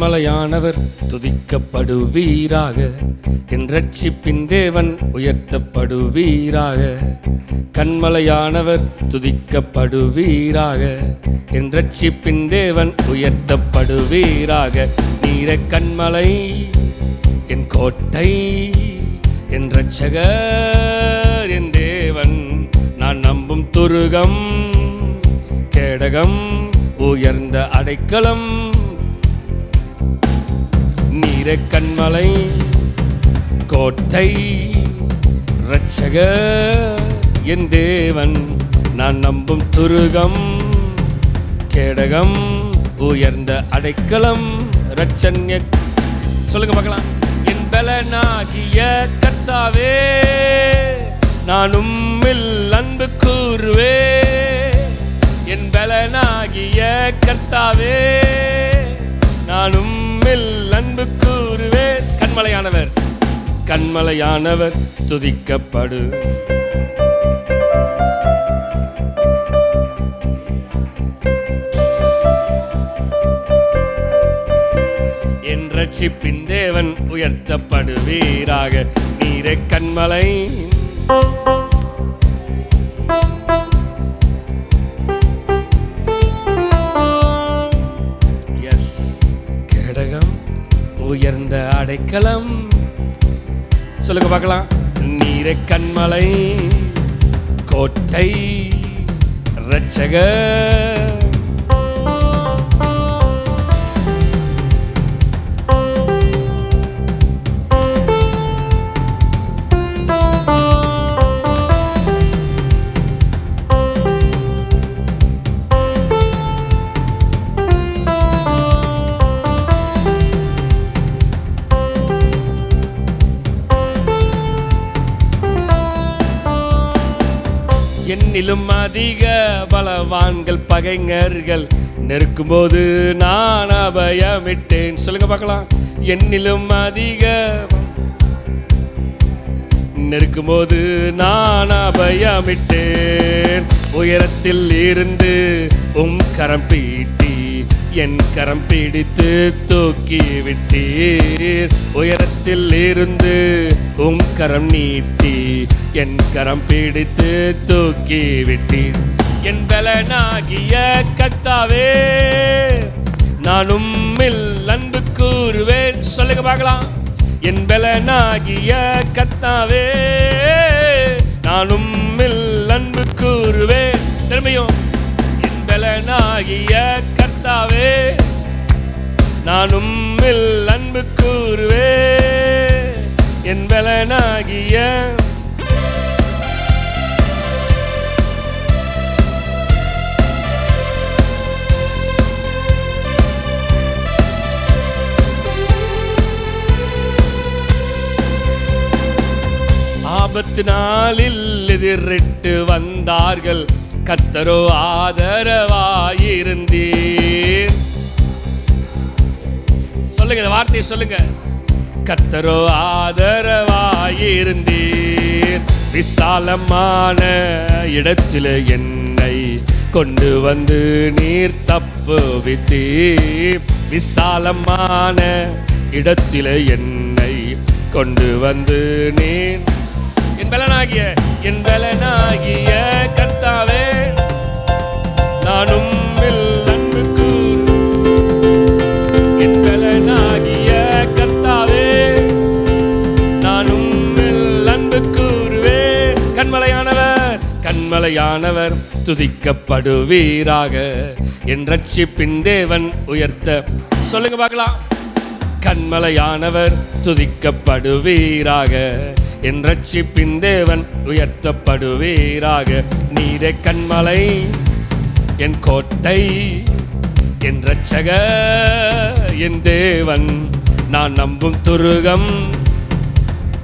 கன்மலையானவர் துதிக்கப்படுவீராக. என் ரட்சிப்பின் தேவன் உயர்த்தப்படுவீராக. கன்மலையானவர் துதிக்கப்படுவீராக. என் ரட்சிப்பின் தேவன் உயர்த்தப்படுவீராக. நீரே கன்மலை, என் கோட்டை, என் இரட்சகர், என் தேவன். நான் நம்பும் துருகம், கேடகம், உயர்ந்த அடைக்கலம். நீரே கன்மலை, கோட்டை, இரட்சகர், என் தேவன். நான் நம்பும் துருகம், கேடகம், உயர்ந்த அடைக்கலம். இரட்சண்ய சொல்லுங்க பார்க்கலாம். என் பலனாகிய கர்த்தாவே, நான் உம்மில் அன்பு கூறுவே. என் பலனாகிய கர்த்தாவே, நான் உம்மில் அன்பு கூறுவேன். கன்மலையானவர், கன்மலையானவர் துதிக்கப்படு. என் ரட்சிப்பின் தேவன் உயர்த்தப்படுவீராக. நீரே கன்மலை, எஸ், கேடகம், உயர்ந்த அடைக்கலம். சொல்லுங்க பார்க்கலாம். நீரே கன்மலை, கோட்டை, இரட்சகர். என்னிலும் அதிக பலவான்கள் பகைஞர்கள் நெருக்கும்போது நான் அபயமிட்டேன். சொல்லுங்க பார்க்கலாம். என்னிலும் அதிக நெருக்கும்போது நான் அபயமிட்டேன். உயரத்தில் இருந்து கரம் பீட்டி என் கரம் பிடித்து தூக்கி விட்டீர். உயரத்தில் இருந்து கரம் நீட்டி என் கரம் பிடித்து தூக்கி விட்டீர். என் பலனாகிய கர்த்தாவே, நான் உம்மில் அன்பு கூறுவேன். சொல்லுங்க பார்க்கலாம். என் பலனாகிய கர்த்தாவே, நான் உம்மில் அன்பு கூறுவேன். திரும்பியும். என் பலனாகிய கர்த்தாவே, நான் உம்மில் அன்பு கூறுவேன். என் பலனாகிய ஆபத்து நாளில் எதிரிட்டு வந்தார்கள், கர்த்தரோ ஆதரவாயிருந்தீர். சொல்லுங்க, இந்த வார்த்தையை சொல்லுங்க. கர்த்தரோ ஆதரவாயிருந்தீர். விசாலமான இடத்திலே என்னை கொண்டு வந்து நீர் தப்புவித்தீர். விசாலமான இடத்திலே என்னை கொண்டு வந்து நீர். என் பலனாகிய கர்த்தாவே, நான் உம்மில் அன்பு கூறு. என் பலனாகிய கர்த்தாவே, நான் உம்மில் அன்பு கூறுவேன். கன்மலையானவர், கன்மலையானவர் துதிக்கப்படுவீராக. என் ரட்சிப்பின் தேவன் உயர்த்த. சொல்லுங்க பார்க்கலாம். கன்மலையானவர் துதிக்கப்படுவீராக. என் ரட்சிப்பின் தேவன் உயர்த்தப்படுவீராக. நீரே கன்மலை, என் கோட்டை, என் இரட்சகர், என் தேவன். நான் நம்பும் துருகம்,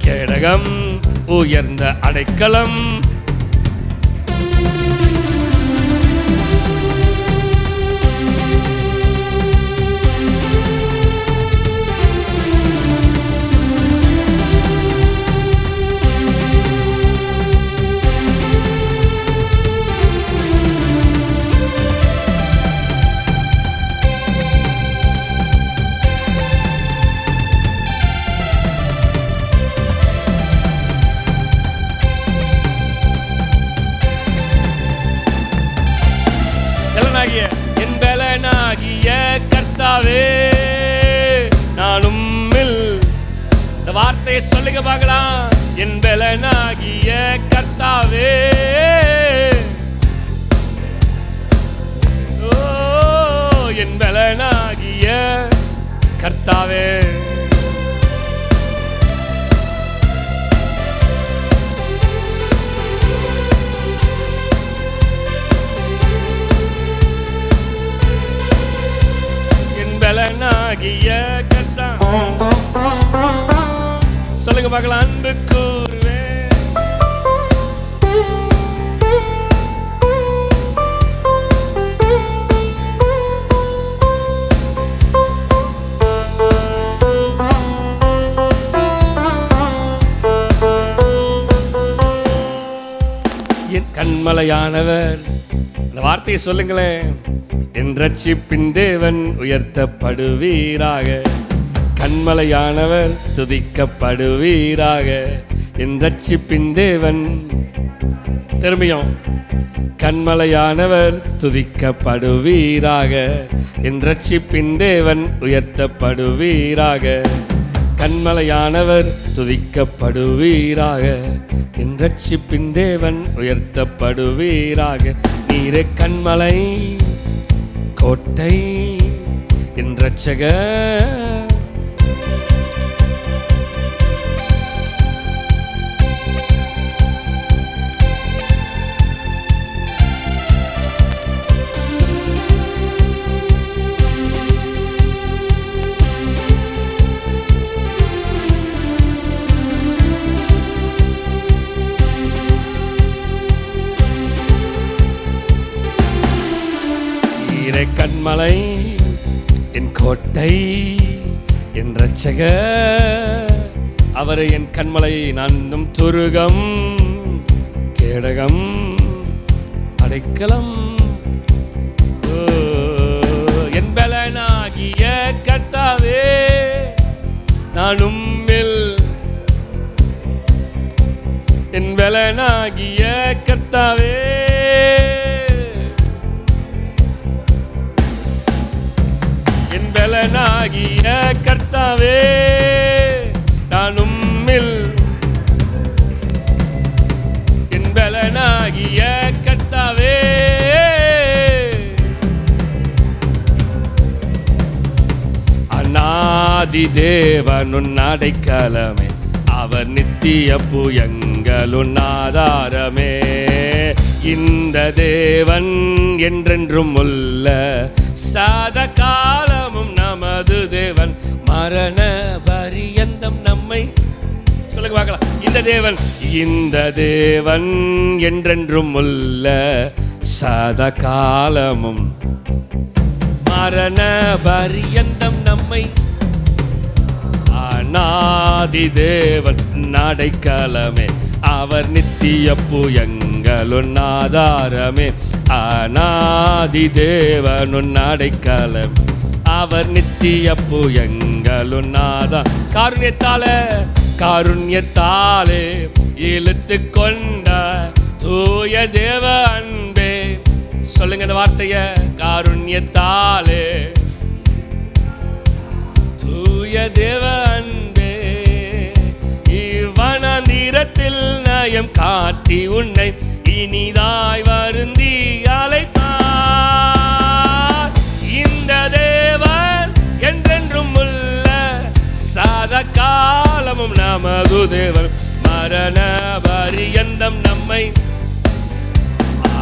கேடகம், உயர்ந்த அடைக்கலம். என் பலனாகிய கர்த்தாவே நான் உம்மில். இந்த வார்த்தையை சொல்லுங்க பார்க்கலாம். என் பலனாகிய கர்த்தாவே, ஓ என் பலனாகிய கர்த்தாவே. பலனாகிய கர்த்தாவே சொல்லுங்க பார்க்கலாம். அன்பு கூறுவேன் என் கண்மலையானவர். அந்த வார்த்தையை சொல்லுங்களேன். என் ரட்சிப்பின் தேவன் உயர்த்தப்படுவீராக. கண்மலையானவர் துதிக்கப்படுவீராக. என் ரட்சிப்பின் தேவன். திரும்பியும். கண்மலையானவர் துதிக்கப்படுவீராக. என் ரட்சிப்பின் தேவன் உயர்த்தப்படுவீராக. கண்மலையானவர் துதிக்கப்படுவீராக. என் ரட்சிப்பின் தேவன் உயர்த்தப்படுவீராக. நீரே கண்மலை கோட்டை என் ரட்சகர். கண்மலை என் கோட்டை என் ரட்சகர். அவரை என் கண்மலை நானும் துருகம் கேடகம் அடைக்கலம். என் பலனாகிய கர்த்தாவே நான் உம்மில். என் பலனாகிய கர்த்தாவே பலனாகிய கர்த்தாவே நான் உம்மில். என் பலனாகிய கர்த்தாவே அநாதி தேவனுன் அடைக்கலமே. அவர் நித்திய புயங்களுன் ஆதாரமே. இந்த தேவன் என்றென்றும் உள்ள சதா காலமும் நமது தேவன். மரண பரியந்தம் நம்மை சொல்லுங்க பார்க்கலாம். இந்த தேவன் என்றென்றும் உள்ள சதா காலமும் மரண பரியந்தம் நம்மை. அநாதி தேவன் அடைக்கலமே. அவர் நித்திய புயங்களுன் ஆதாரமே. அநாதி தேவனுன் அடைக்கலம். அவர் நித்திய புயங்களுன் ஆதாரம். காருண்யத்தாலே இழுத்து கொண்ட தூய தேவ அன்பே. சொல்லுங்க இந்த வார்த்தைய. காருண்யத்தாலே தூய தேவ அன்பே. இவ்வனாந்திரத்தில் நயம் காட்டி உன்னை இனிதாய் வருந்தி அழைப்பார். இந்த தேவன் என்றென்றும் உள்ள சதா காலமும் நமது தேவன். மரண பரியந்தம் நம்மை.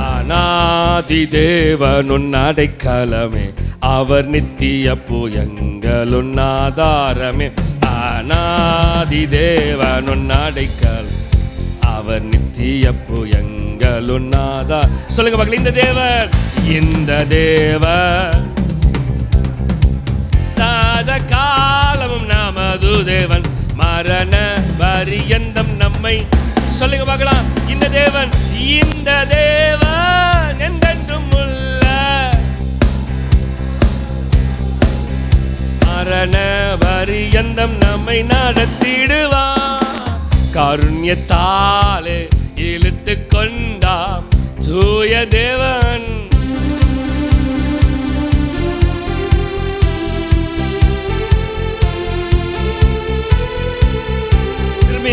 அநாதி தேவனுன் அடைக்கலமே. அவர் நித்திய புயங்களுன் ஆதாரமே. அநாதி தேவனுன் அடைக்கலம். அவர் நித்திய புயங்களுன் ஆதாரம். சொல்லுங்க மக்கள். இந்த தேவன் சதா காலமும் நமது தேவன். மரண பரியந்தம் நம்மை. சொல்லுங்க பார்க்கலாம். இந்த தேவன் என்றென்றும் உள்ள மரண பரியந்தம் நம்மை நடத்திடுவார். காருண்யத்தாலே இழுத்து கொண்டாம் தூய தேவன்.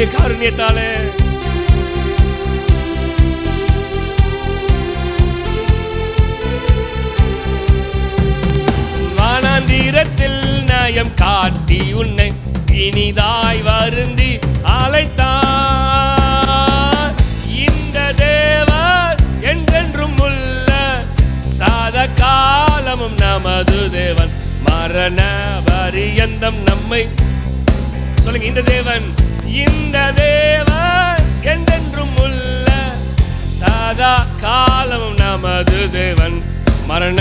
அவருடைய காருண்யத்தாலே. வானாந்தீரத்தில் நயம் காட்டி உன்னை இனிதாய் வருந்தி அழைத்தார். இந்த தேவன் என்றென்றும் உள்ள சதா காலமும் நமது தேவன். மரண பரியந்தம் நம்மை சொல்லுங்க. இந்த தேவன் என்றென்றும் உள்ள சதா காலமும் நமது தேவன். மரண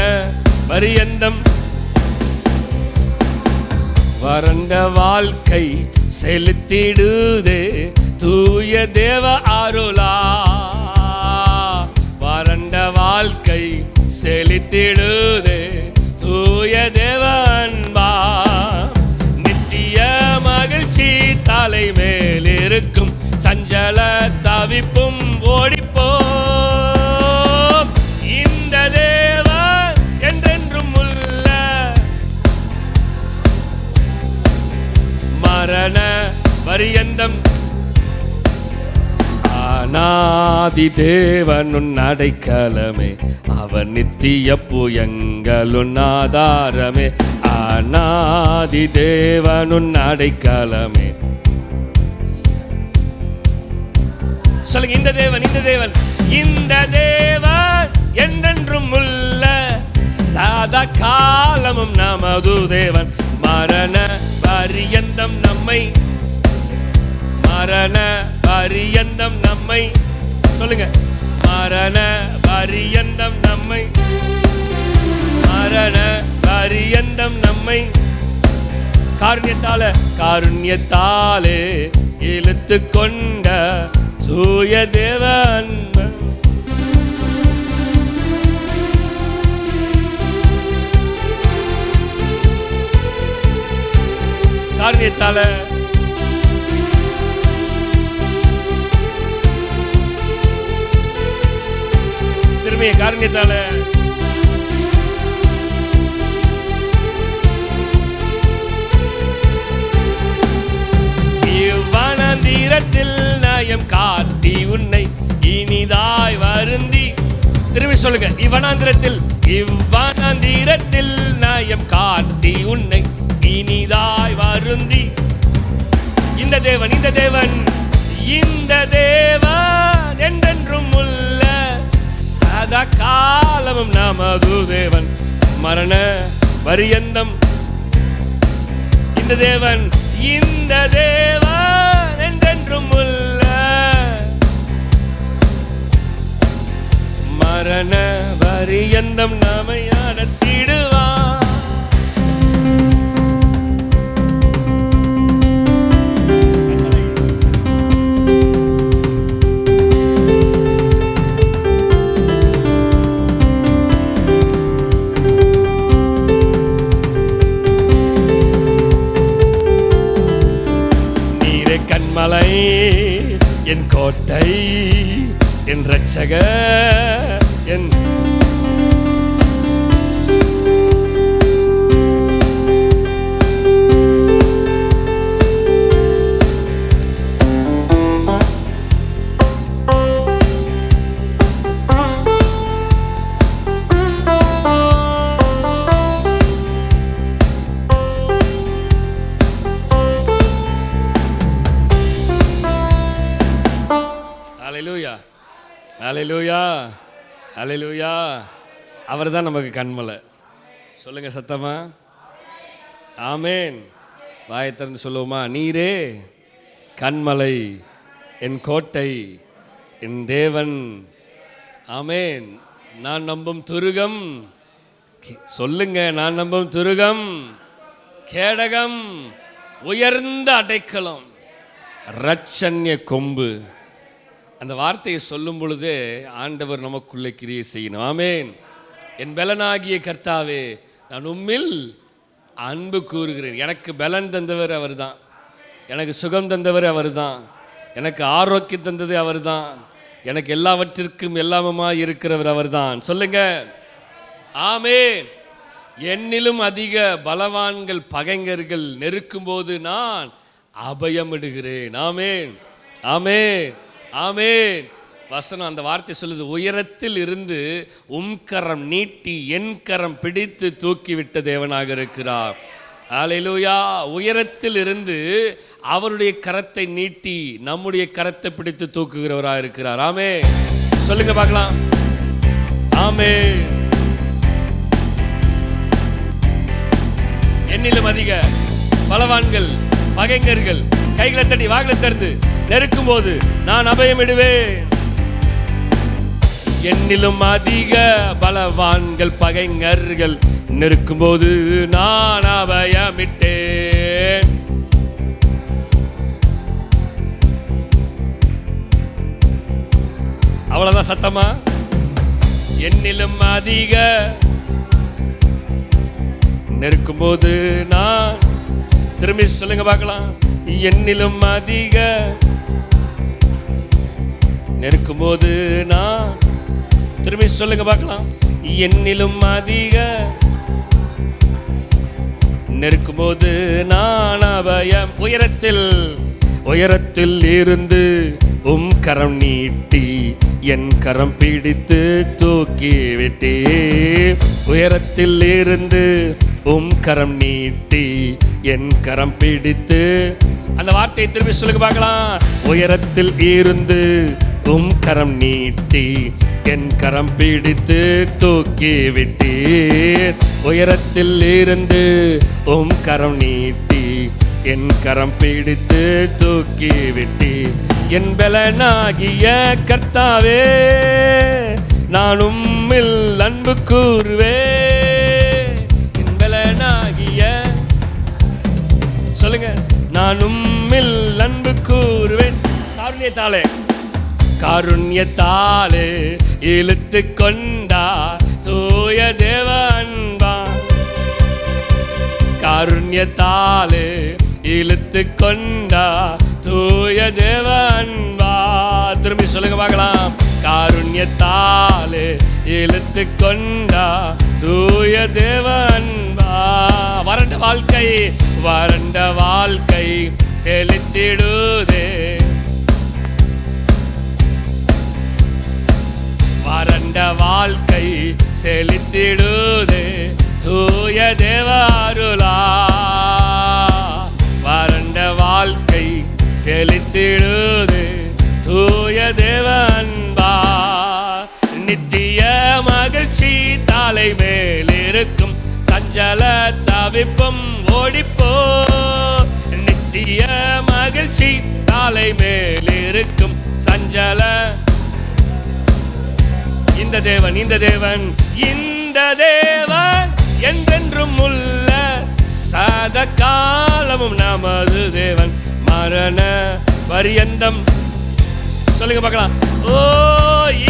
பரியந்தம் வறண்ட வாழ்க்கை செலுத்திடுதே தூய தேவ அருளா. வறண்ட வாழ்க்கை செலுத்திடுதே தூய தேவ அன்பா. நித்திய மகிழ்ச்சி தலை மேல் இருக்கும் சஞ்சல தவிப்பும் ஓடிப்போம். இந்த தேவன் என்றென்றும் உள்ள மரண பரியந்தம். அநாதி தேவனுன் அடைக்கலமே அவர் நித்திய புயங்களுன் ஆதாரமே. அநாதி தேவனுன் அடைக்கலமே. சொல்லுங்க. இந்த தேவன் என்றென்றும் உள்ள சதா காலமும் நமது தேவன். மரண பரியந்தம் நம்மை சொல்லுங்க. மரண பரியந்தம் நம்மை காருண்யத்தாலே இழுத்து கொண்ட தூய தேவ அன்பு. காருண்யத்தாலே திரும்பிய காருண்யத்தாலே இவ்வனாந்தீரத்தில் நயம் காட்டி உன்னை இனிதாய் வருந்தி. திரும்பி சொல்லுங்க. இவ்வனாந்தீரத்தில் நயம் காட்டி உன்னை இனிதாய் வருந்தி. இந்த தேவன் என்றென்றும் உள்ள சதா காலமும் நமது தேவன். மரண பரியந்தம். இந்த தேவன் என்றென்றும் உள்ள மரண பரியந்தம் நாமை நடத்திடுவார். கண்மலை என் கோட்டை என் இரட்சகர் என் அல்லேலூயா. அவர் தான் நமக்கு கண்மலை. சொல்லுங்க சத்தமா ஆமேன். வாயை திறந்து சொல்லுவோமா? நீரே கண்மலை என் கோட்டை என் தேவன். ஆமேன். நான் நம்பும் துருகம். சொல்லுங்க. நான் நம்பும் துருகம் கேடகம் உயர்ந்த அடைக்கலம் இரட்சண்ய கொம்பு. அந்த வார்த்தையை சொல்லும் பொழுதே ஆண்டவர் நமக்குள்ளே கிரியை செய்யணும். ஆமேன். என் பலனாகிய கர்த்தாவே நான் உம்மில் அன்பு கூறுகிறேன். எனக்கு பலன் தந்தவர் அவர் தான். எனக்கு சுகம் தந்தவர் அவர் தான். எனக்கு ஆரோக்கியம் தந்தது அவர் தான். எனக்கு எல்லாவற்றிற்கும் எல்லாமுமாய் இருக்கிறவர் அவர் தான். சொல்லுங்க ஆமேன். என்னிலும் அதிக பலவான்கள் பகைஞர்கள் நெருக்கும் போது நான் அபயமிடுகிறேன். ஆமேன். ஆமென், ஆமென். வசனம் அந்த வார்த்தை சொல்லுது, உயரத்தில் இருந்து கரம் நீட்டி என் கரம் பிடித்து தூக்கிவிட்ட தேவனாக இருக்கிறார். ஹல்லேலூயா. உயரத்தில் இருந்து அவருடைய கரத்தை நீட்டி நம்முடைய கரத்தை பிடித்து தூக்குகிறவராக இருக்கிறார். ஆமென். சொல்லுங்க பார்க்கலாம். ஆமென். என்னிலும் அதிக பலவான்கள் பகைஞர்கள் கைகளை தட்டி வாகளை திறந்து நெருக்கும் போது நான் அபயமிடுவேன். என்னிலும் அதிக பலவான்கள் பகைஞர்கள் நெருக்கும் போது நான் அபயமிட்டேன். அவ்வளவுதான் சத்தமா. என்னிலும் அதிக நெருக்கும் போது நான், திரும்பி சொல்லுங்க பார்க்கலாம். என்னிலும் அதிக நெருக்கும் போது நான், திரும்பி சொல்லுங்க பார்க்கலாம். என்னிலும் அதிக நெருக்கும் போது நான் அபயம். உயரத்தில் இருந்து கரம் நீட்டி என் கரம் பிடித்து தூக்கி விட்டே. உயரத்தில் இருந்து கரம் நீட்டி என் கரம் பிடித்து, அந்த வார்த்தையை திரும்பி சொல்லுங்க பார்க்கலாம். உயரத்தில் இருந்து கரம் நீட்டி என் கரம் பிடித்து தூக்கி விட்டீர். உயரத்தில் இருந்து கரம் நீட்டி என் கரம் பிடித்து தூக்கி விட்டீர். என் பலனாகிய கர்த்தாவே நான் உம்மில் அன்பு கூறுவே. என் பலனாகிய, சொல்லுங்க, நான் உம்மில் அன்பு கூறுவேன். காருண்யத்தாலே இழுத்து கொண்டா தூய தேவ அன்பா. காருண்யத்தாலே இழுத்து கொண்டா தூய தேவ அன்பா. திரும்பி சொல்லுங்க பார்க்கலாம். காருண்யத்தாலே இழுத்து கொண்டா தூய தேவ அன்பா. வறண்ட வாழ்க்கை செலுத்திடுதே. வறண்ட வாழ்க்கை செலுத்திடுதே தூய தேவ அருளா. வறண்ட வாழ்க்கை செலுத்திடுதே தூய தேவ அன்பா. நித்திய மகிழ்ச்சி தலை மேல் இருக்கும், சஞ்சல தவிப்பும் ஓடிப்போ. நித்திய மகிழ்ச்சி தலை மேல் இருக்கும், சஞ்சல. இந்த தேவன் என்றென்றும் உள்ள சத காலமும் நமது தேவன். மரண பரியந்தம், சொல்லுங்க பார்க்கலாம். ஓ,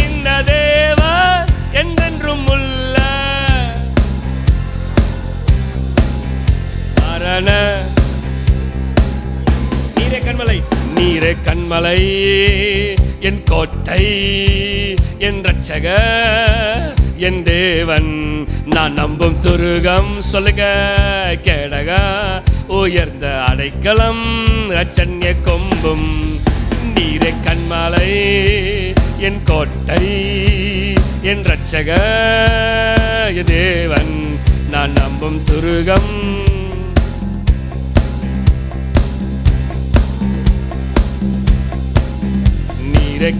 இந்த தேவன் என்றென்றும் உள்ள மரண. நீரே கண்மலை என் கோட்டை என் ரட்சகர் என் தேவன் நான் நம்பும் துருகம். சொல்லுங்க, கேடக உயர்ந்த அடைக்கலம் ரட்சண்ய கொம்பும். நீரே கண்மலை என் கோட்டை என் ரட்சகர் என் தேவன் நான் நம்பும் துருகம்.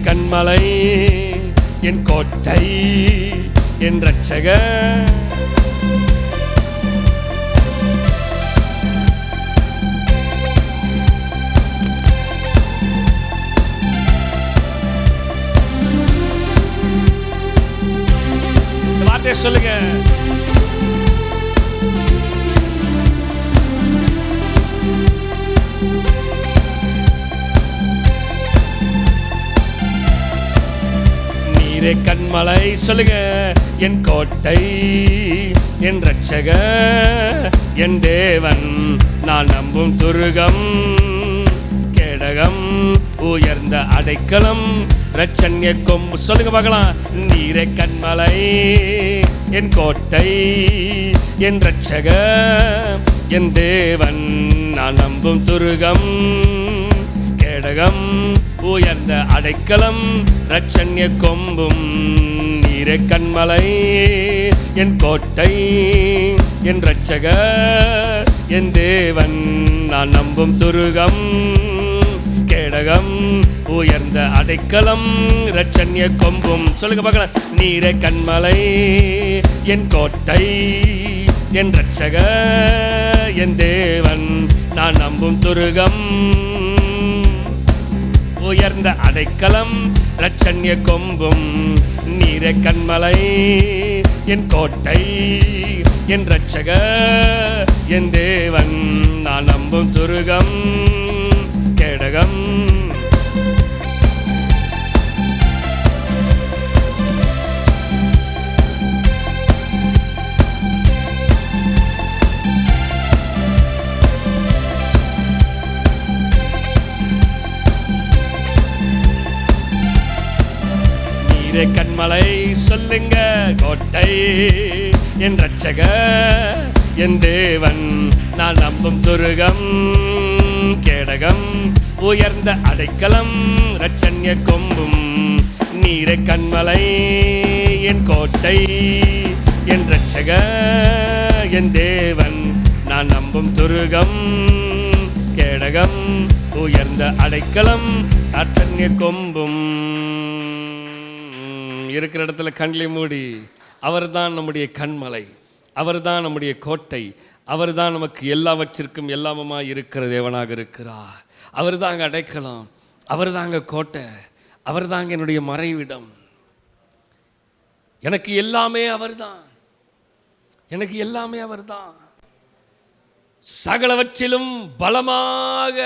கண்மலை என் கோட்டை என் ரட்சகர். இந்த வார்த்தையை சொல்லுங்க. கண்மலை, சொல்லுங்க, என் கோட்டை என் ரட்சகர் என் தேவன் நான் நம்பும் துருகம். கேடகம் உயர்ந்த அடைக்கலம் ரட்சண்ய கொம்பு. சொல்லுங்க பார்க்கலாம். நீரே கண்மலை என் கோட்டை என் ரட்சகர் என் தேவன் நான் நம்பும் துருகம். கேடகம் உயர்ந்த அடைக்கலம் இரட்சண்ய கொம்பும். நீரே கன்மலை என் கோட்டை என் இரட்சகர் என் தேவன், நான் நம்பும் துருகம் கேடகம். உயர்ந்த அடைக்கலம் இரட்சண்ய கொம்பும். சொல்லுங்க பார்க்கலாம். நீரே கன்மலை என் கோட்டை என் இரட்சகர் என் தேவன், நான் நம்பும் துருகம் உயர்ந்த அடைக்கலம் இரட்சண்ய கொம்பும். நீரே கன்மலை என் கோட்டை என் இரட்சகர் என் தேவன், நான் நம்பும் துருகம் கேடகம். நீரே கன்மலை சொல்லுங்க, கோட்டை என் இரட்சகர் என் தேவன், நான் நம்பும் துருகம் கேடகம். உயர்ந்த அடைக்கலம் இரட்சண்ய கொம்பும். நீரே கன்மலை என் கோட்டை என் இரட்சகர் என் தேவன், நான் நம்பும் துருகம் கேடகம். உயர்ந்த அடைக்கலம் இரட்சண்ய கொம்பும். இருக்கிற இடத்துல கண்களை மூடி, அவர்தான் நம்முடைய கண்மலை, அவர்தான் நம்முடைய கோட்டை, அவர்தான் நமக்கு எல்லாவற்றிற்கும் எல்லாமுமாய் இருக்கிற தேவனாக இருக்கிறார். அவர் தாங்க அடைக்கலாம், அவர் தாங்க கோட்டை, அவர் தாங்க என்னுடைய மறைவிடம். எனக்கு எல்லாமே அவர்தான், எனக்கு எல்லாமே அவர்தான். சகலவற்றிலும் பலமாக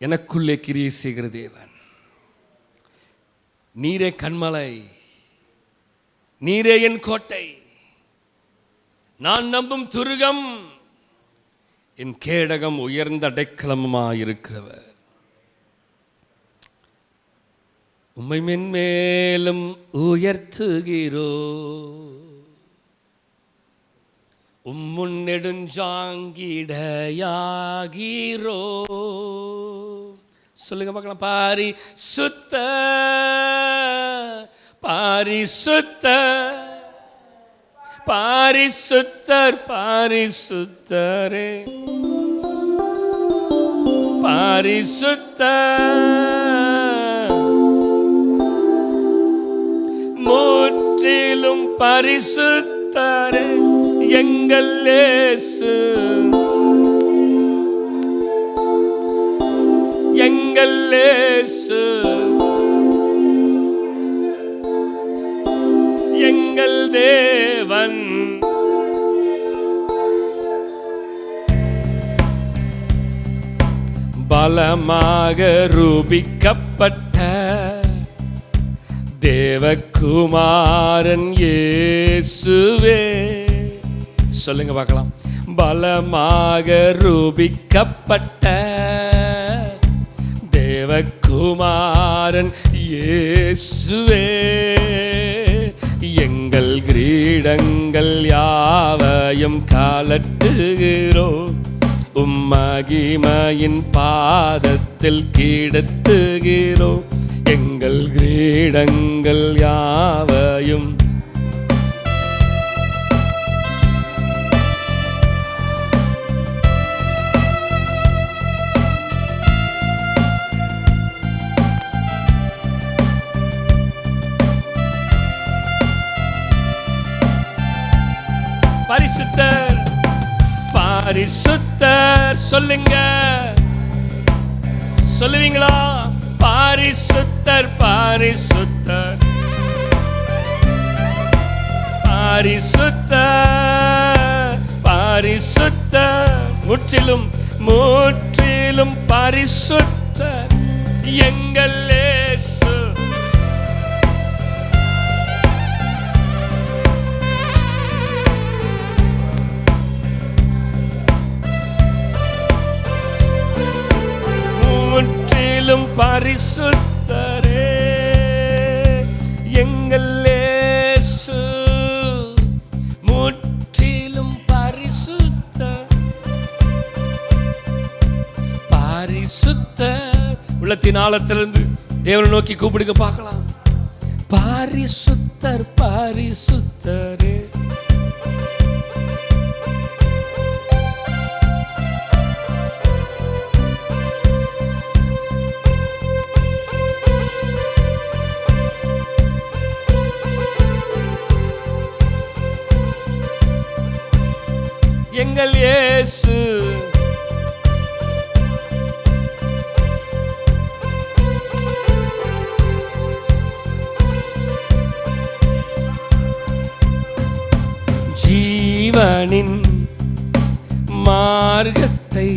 எனக்குள்ளே கிரியை செய்கிற தேவன். நீரே கன்மலை, நீரே என் கோட்டை, நான் நம்பும் துருகம் என் கேடகம், உயர்ந்த அடைக்கலமாயிருக்கிறவர். உம்மை மென்மேலும் உயர்த்துகிறோ, உம்முன் நெடுஞ்சாங்கிடையாகிறோ. சொல்லுங்க பார்க்கலாம். பரிசுத்த பரிசுத்தர் பரிசுத்தர் பரிசுத்தரே பரிசுத்தர், முற்றிலும் பரிசுத்தரே எங்கள் இயேசு, எங்கள் இயேசு, எங்கள் தேவன். பலமாக ரூபிக்கப்பட்ட தேவகுமாரன் இயேசுவே. சொல்லுங்க பார்க்கலாம். பலமாக ரூபிக்கப்பட்ட தேவகுமாரன் இயேசுவே, எங்கள் கிரீடங்கள் யாவையும் கலட்டுகிறோம், மகிமையின் பாதத்தில் கிடத்துகிறோம். எங்கள் கிரீடங்கள் யாவையும் பரிசுத்தர் பரிசுத்தர். சொல்லுங்க, சொல்லுவீங்களா? பரிசுத்தர் பரிசுத்தர் பரிசுத்தர் பரிசுத்தர், முற்றிலும் முற்றிலும் பரிசுத்தர் எங்கள் இயேசு. முற்றிலும் பரிசுத்தரே எங்கள் இயேசு, முற்றிலும் பரிசுத்தர் பரிசுத்தர் உள்ளத்தின் ஆழத்திலிருந்து தேவனை நோக்கி கூப்பிடுங்க பார்க்கலாம். பாரிசுத்தர் பாரிசுத்தரே, எங்கள் இயேசு ஜீவனின் மார்க்கத்தை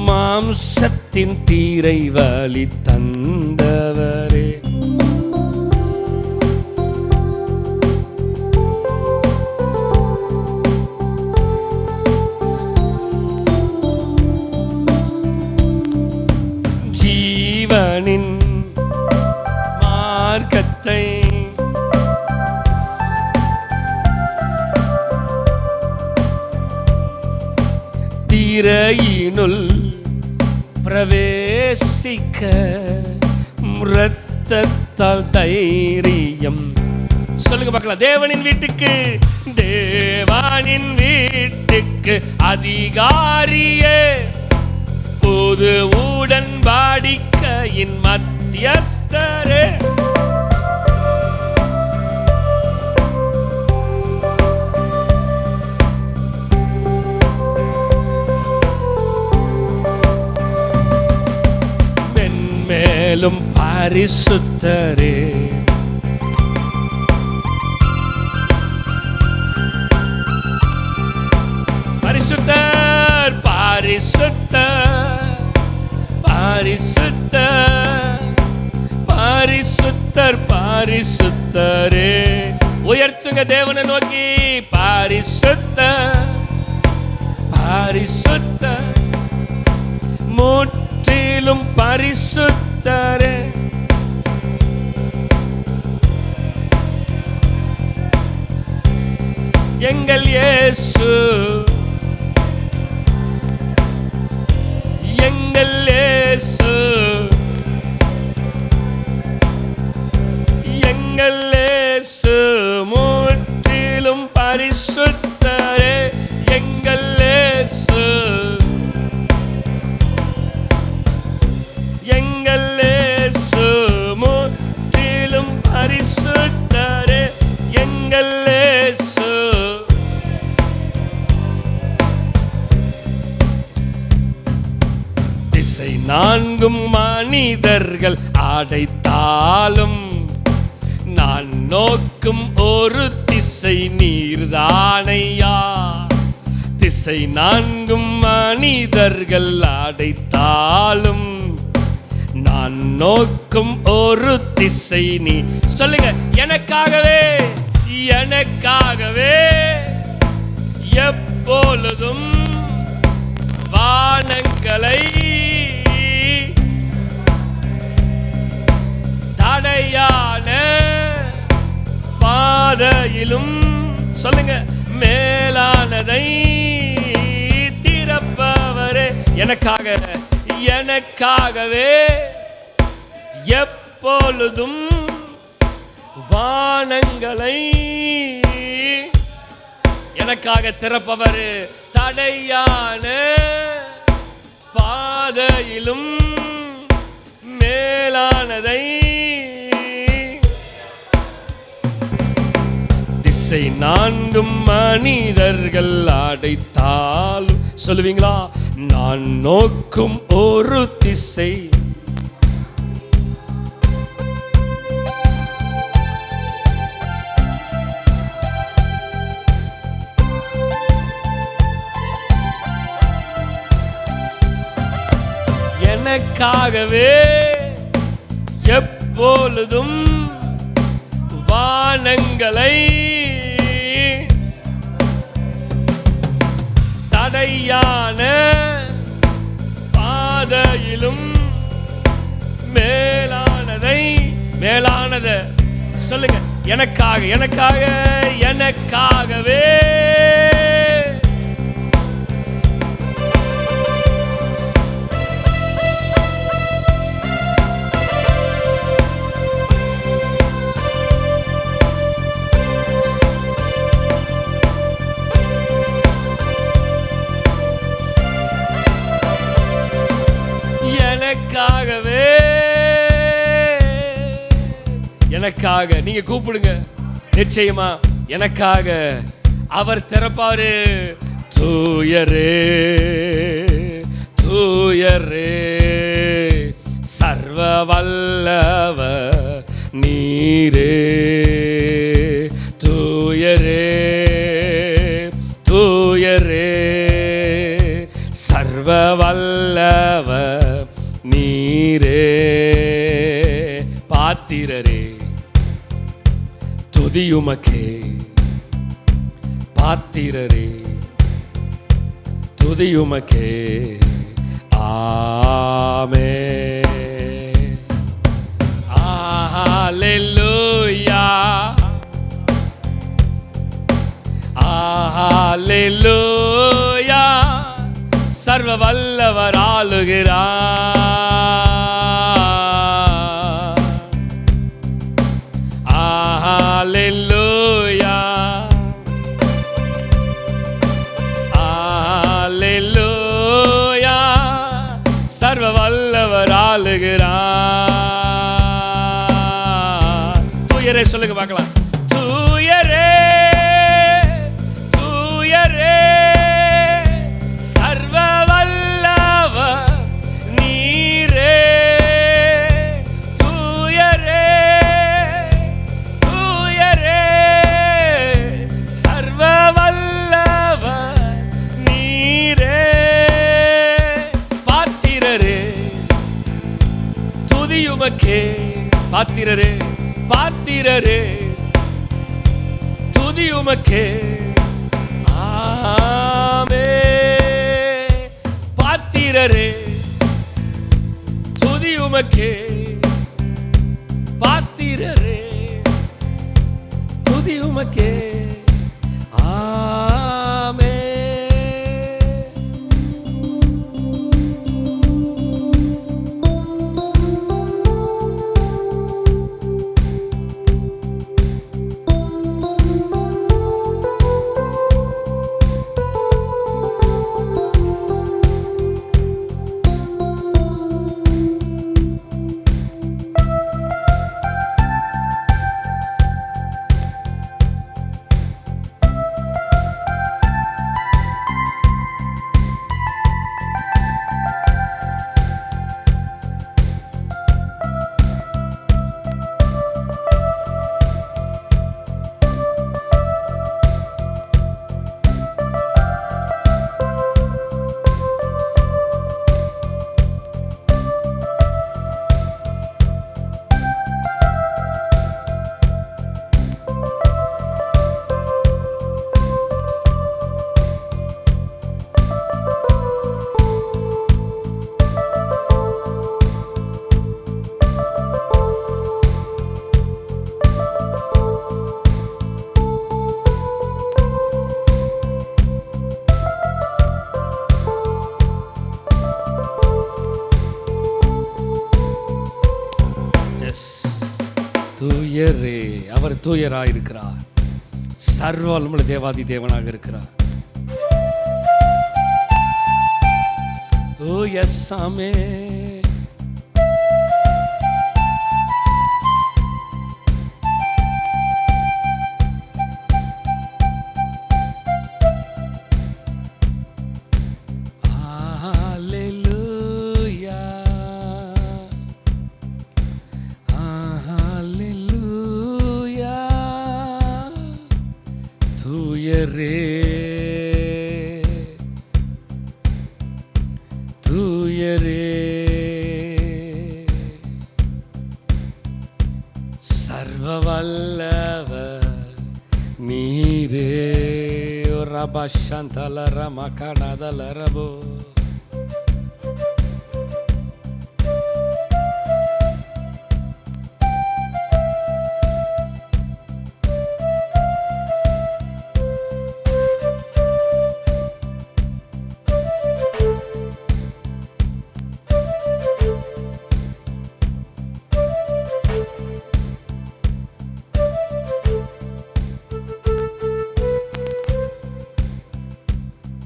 மாம்சத்தின் தீரை வழி தந்தவரே, ஜீவனின் மார்க்கத்தை திரையினுள் பிரவேசிக்க இரத்தத்தால் தைரியம். சொல்லுங்க பார்க்கலாம். தேவனின் வீட்டுக்கு, தேவனின் வீட்டுக்கு அதிகாரியே, புது உடன்படிக்கையின் மத்தியஸ்தரே, மேலும் பரிசுத்தரே, பரிசுத்தர் பரிசுத்தர் பரிசுத்தர் பரிசுத்தர் பரிசுத்தரே. உயர்த்துங்க தேவனை நோக்கி. பரிசுத்தர் பரிசுத்தர் முற்றிலும் பரிசுத்தரே, எங்கள் இயேசு எங்கள் இயேசு எங்கள் இயேசு முற்றிலும் பரிசுத்தரே, எங்கள் இயேசு எங்கள் இயேசு முற்றிலும் பரிசுத்தரே, எங்கள் இயேசு. திசை நான்கும் மனிதர்கள் அடைத்தாலும் நான் நோக்கும் ஒரு திசை நீர்தானையா. திசை நான்கும் மனிதர்கள் அடைத்தாலும் நான் நோக்கும் ஒரு திசை நீ. சொல்லுங்க. எனக்காகவே எனக்காகவே எப்பொழுதும் வானங்களை தடையான பாதையிலும், சொல்லுங்க, மேலானதை திறப்பவரே, எனக்காக எனக்காகவே எப்பொழுதும் வானங்களை எனக்காக திறப்பவர், தடையான பாதையிலும் மேலானதை திசை நான்கும் மனிதர்கள் அடைத்தாலும். சொல்லுவீங்களா? நான் நோக்கும் ஒரு திசை எனக்காகவே எப்பொழுதும் வானங்களை தடையான பாதையிலும் மேலானதை, மேலானத சொல்லுங்க, எனக்காக எனக்காக எனக்காகவே எனக்காக. நீங்க கூப்பிடுங்க, நிச்சயமா எனக்காக அவர் திறப்பாரு. தூயரே தூயரே சர்வ வல்லவர் நீரே. தூயரே தூயரே சர்வ வல்லவர் நீரே. பாத்திரரே துதியுமக்கே, பாத்திரரே துதியுமக்கே. ஆமென். ஹல்லேலூயா ஹல்லேலூயா. சர்வ வல்லவர் ஆளுகிறார். ஹல்லேலூயா ஹல்லேலூயா. சர்வ வல்லவர் ஆளுகிறார். தூயரே சொல்லுங்க பார்க்கலாம். தூயரே தூயரே சர்வ வல்லவர் நீரே. தூயரே தூயரே சர்வ வல்லவர் நீரே. பாத்திரரே துதியுமக்கே, பாத்திரரே பாத்திரரே துதியுமக்கே. ஆமென். பாத்திரரே துதியுமக்கே, பாத்திரரே துதியுமக்கே. ஆமென். தூயரே, அவர் தூயராயிருக்கிறார். சர்வ வல்லமையுள்ள தேவாதி தேவனாக இருக்கிறார். ஓ எஸ் ஆமென். ஹல்லேலூயா ஹல்லேலூயா. தூயரே தூயரே சர்வ வல்லவர் நீரே. ரபஷந்தல ரமகனதல ரபோ.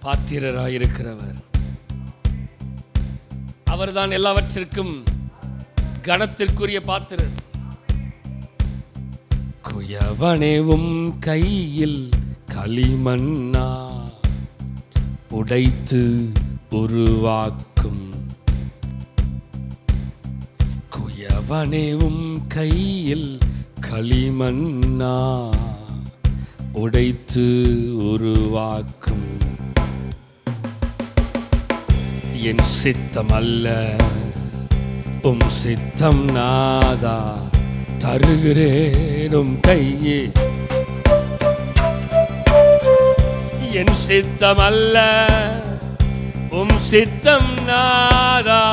பாத்திரராயிருக்கிறவர் அவர்தான் எல்லாவற்றிற்கும் கனத்திற்குரிய பாத்திரர். எவனேவும் கையில் களிமண்ணா உடைத்து உருவாக்கும். குயவனேவும் கையில் களிமண்ணா உடைத்து உருவாக்கும். என் சித்தம் அல்ல உம் சித்தம் நாதா, தருகிறேனும் கையே. என் சித்தம் அல்ல உம் சித்தம் நாதா,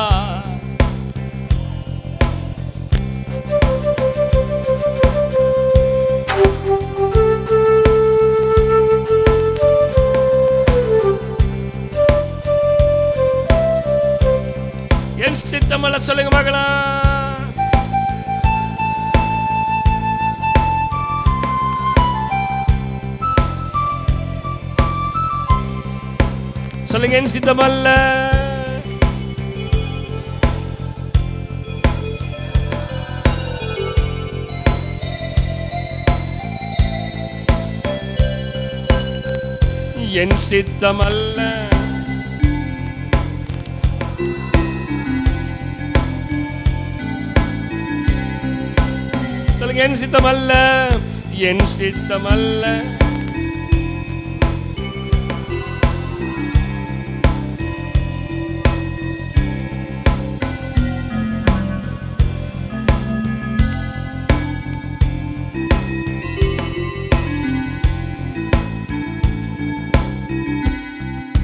என் சித்தம் அல்ல. சொல்லுங்க மகளா. சொல்லுங்க, என் சித்தம் அல்ல. என் சித்தம் அல்ல. சொல்லுங்க, என் சித்தம் அல்ல. என் சித்தம் அல்ல.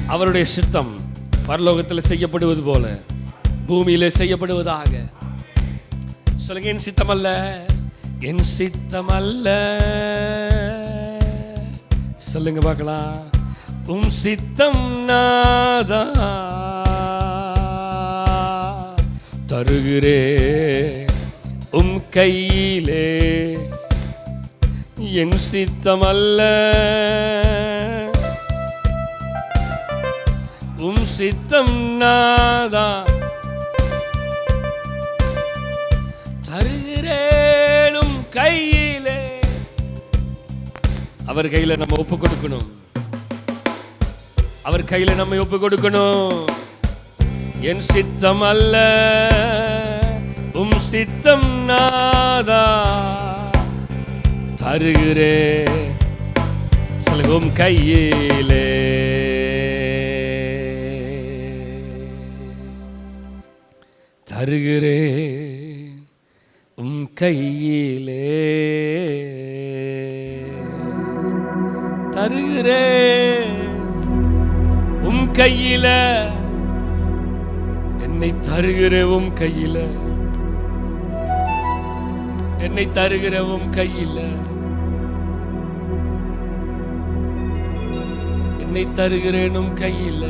அவருடைய சித்தம் பரலோகத்தில் செய்யப்படுவது போல பூமியிலே செய்யப்படுவதாக. சொல்லுங்க, என் சித்தம் அல்ல. என் சித்தம் அல்ல. சொல்லுங்க பார்க்கலாம். உம் சித்தம் நாதா, தருகிறே உம் கையிலே. என் சித்தம் அல்ல உம் சித்தம் நாதா, தருகிறேனும் கையிலே. அவர் கையில நம்ம ஒப்பு கொடுக்கணும். அவர் கையில நம்ம ஒப்பு கொடுக்கணும். என் சித்தம் அல்ல உம் சித்தம் நாதா, தருகிறே உம் கையிலே. தருகிறேன் உம் கையிலே. தருகிறேன் உம் கையில. என்னை தருகிற உம் கையில. என்னை தருகிற உம் கையில. என்னை தருகிறேன் உம் கையில.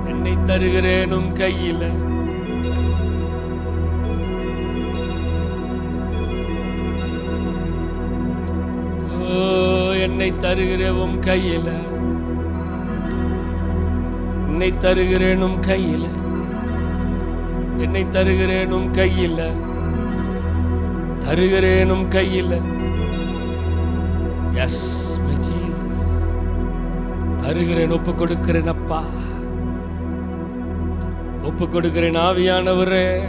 என்னை தருகிறேன் உம் கையில. ஓ, என்னை தருகிற உம் கையில. என்னை தருகிறேன் உம் கையில. என்னை தருகிறேன் உம் கையில. தருகிறேன் உம் கையில. S my Jesus. தருகிறேன், ஒப்பு கொடுக்கிறேன் அப்பா. ஒப்பு கொடுக்கிறேன் ஆவியானவரே.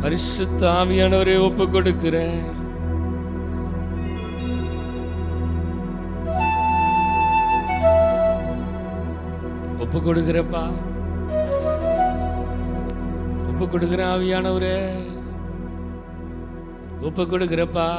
பரிசுத்த ஆவியானவரே, ஒப்பு கொடுக்கிறேன். ஒப்பு கொடுக்கிறப்பா. ஒப்பு கொடுக்கிற ஆவியானவரே, ஒப்பு கொடுக்கிறப்பா.